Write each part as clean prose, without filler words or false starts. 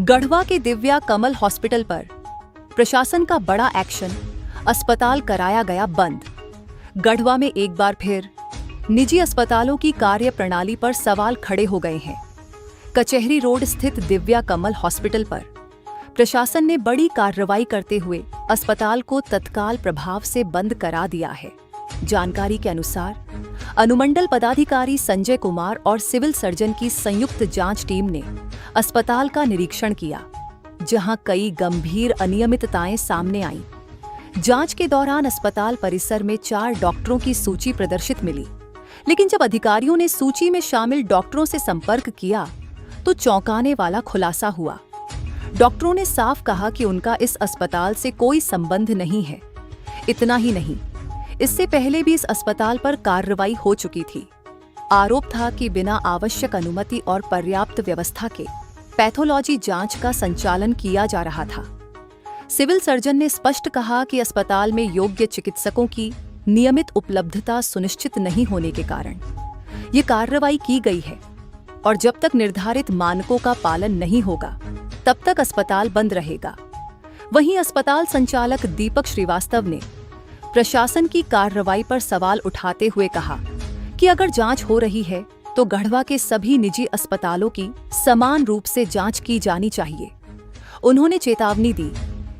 गढ़वा के दिव्या कमल हॉस्पिटल पर प्रशासन का बड़ा एक्शन, अस्पताल कराया गया बंद। गढ़वा में एक बार फिर निजी अस्पतालों की कार्य प्रणाली पर सवाल खड़े हो गए हैं। कचहरी रोड स्थित दिव्या कमल हॉस्पिटल पर प्रशासन ने बड़ी कार्रवाई करते हुए अस्पताल को तत्काल प्रभाव से बंद करा दिया है। जानकारी के अनुसार अनुमंडल पदाधिकारी संजय कुमार और सिविल सर्जन की संयुक्त जांच टीम ने अस्पताल का निरीक्षण किया, जहां कई गंभीर अनियमितताएं सामने आईं। जांच के दौरान अस्पताल परिसर में 4 डॉक्टरों की सूची प्रदर्शित मिली, लेकिन जब अधिकारियों ने सूची में शामिल डॉक्टरों से संपर्क किया तो चौंकाने वाला खुलासा हुआ। डॉक्टरों ने साफ कहा कि उनका इस अस्पताल से कोई संबंध नहीं है। इतना ही नहीं, इससे पहले भी इस अस्पताल पर कार्रवाई हो चुकी थी। आरोप था कि बिना आवश्यक अनुमति और पर्याप्त व्यवस्था के पैथोलॉजी जांच का संचालन किया जा रहा था। सिविल सर्जन ने स्पष्ट कहा कि अस्पताल में योग्य चिकित्सकों की नियमित उपलब्धता सुनिश्चित नहीं होने के कारण ये कार्रवाई की गई है और जब तक निर्धारित मानकों का पालन नहीं होगा तब तक अस्पताल बंद रहेगा। वहीं अस्पताल संचालक दीपक श्रीवास्तव ने प्रशासन की कार्रवाई पर सवाल उठाते हुए कहा कि अगर जांच हो रही है तो गढ़वा के सभी निजी अस्पतालों की समान रूप से जांच की जानी चाहिए। उन्होंने चेतावनी दी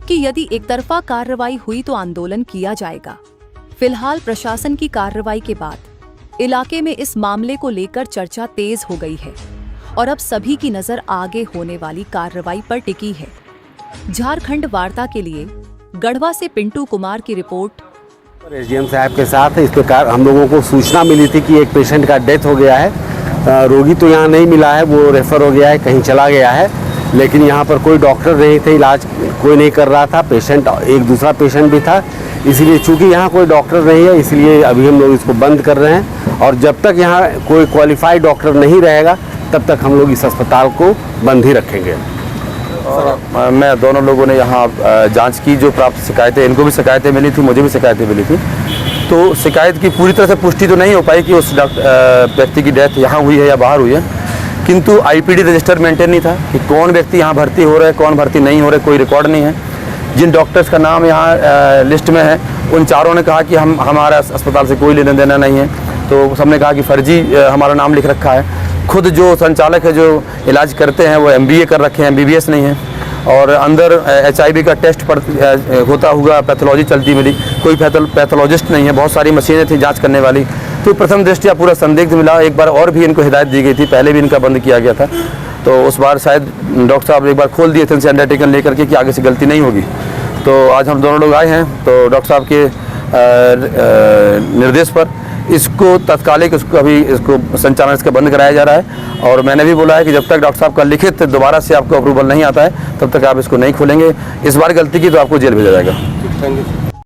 कि यदि एकतरफा कार्रवाई हुई तो आंदोलन किया जाएगा। फिलहाल प्रशासन की कार्रवाई के बाद इलाके में इस मामले को लेकर चर्चा तेज हो गई है और अब सभी की नजर आगे होने वाली कार्रवाई पर टिकी है। झारखंड वार्ता के लिए गढ़वा से पिंटू कुमार की रिपोर्ट। एसडीएम साहब के साथ इस प्रकार हम लोगों को सूचना मिली थी कि एक पेशेंट का डेथ हो गया है। रोगी तो यहाँ नहीं मिला है, वो रेफर हो गया है, कहीं चला गया है, लेकिन यहाँ पर कोई डॉक्टर नहीं थे, इलाज कोई नहीं कर रहा था। पेशेंट एक दूसरा पेशेंट भी था, इसलिए चूंकि यहाँ कोई डॉक्टर नहीं है इसलिए अभी हम लोग इसको बंद कर रहे हैं और जब तक यहाँ कोई क्वालिफाइड डॉक्टर नहीं रहेगा तब तक हम लोग इस अस्पताल को बंद ही रखेंगे। मैं दोनों लोगों ने यहाँ जांच की, जो प्राप्त शिकायतें, इनको भी शिकायतें मिली थी, मुझे भी शिकायतें मिली थी, तो शिकायत की पूरी तरह से पुष्टि तो नहीं हो पाई कि उस व्यक्ति की डेथ यहाँ हुई है या बाहर हुई है, किंतु आईपीडी रजिस्टर मेंटेन नहीं था कि कौन व्यक्ति यहाँ भर्ती हो रहा है, कौन भर्ती नहीं हो रहा है, कोई रिकॉर्ड नहीं है। जिन डॉक्टर्स का नाम यहाँ लिस्ट में है उन चारों ने कहा कि हमारा अस्पताल से कोई लेना देना नहीं है, तो सबने कहा कि फर्जी हमारा नाम लिख रखा है। खुद जो संचालक है, जो इलाज करते हैं, वो MBA कर रखे हैं, MBBS नहीं है, और अंदर HIV का टेस्ट होता हुआ पैथोलॉजी चलती मिली, कोई पैथोलॉजिस्ट नहीं है, बहुत सारी मशीनें थी जांच करने वाली, तो प्रथम दृष्टया पूरा संदिग्ध मिला। एक बार और भी इनको हिदायत दी गई थी, पहले भी इनका बंद किया गया था, तो उस बार शायद डॉक्टर साहब एक बार खोल दिए थे अंडरटेकन लेकर के कि आगे से गलती नहीं होगी। तो आज हम दोनों लोग आए हैं, तो डॉक्टर साहब के निर्देश पर इसको तत्कालिक इसको संचालन इसका बंद कराया जा रहा है। और मैंने भी बोला है कि जब तक डॉक्टर साहब का लिखित दोबारा से आपको अप्रूवल नहीं आता है तब तक आप इसको नहीं खोलेंगे। इस बार गलती की तो आपको जेल भेजा जाएगा।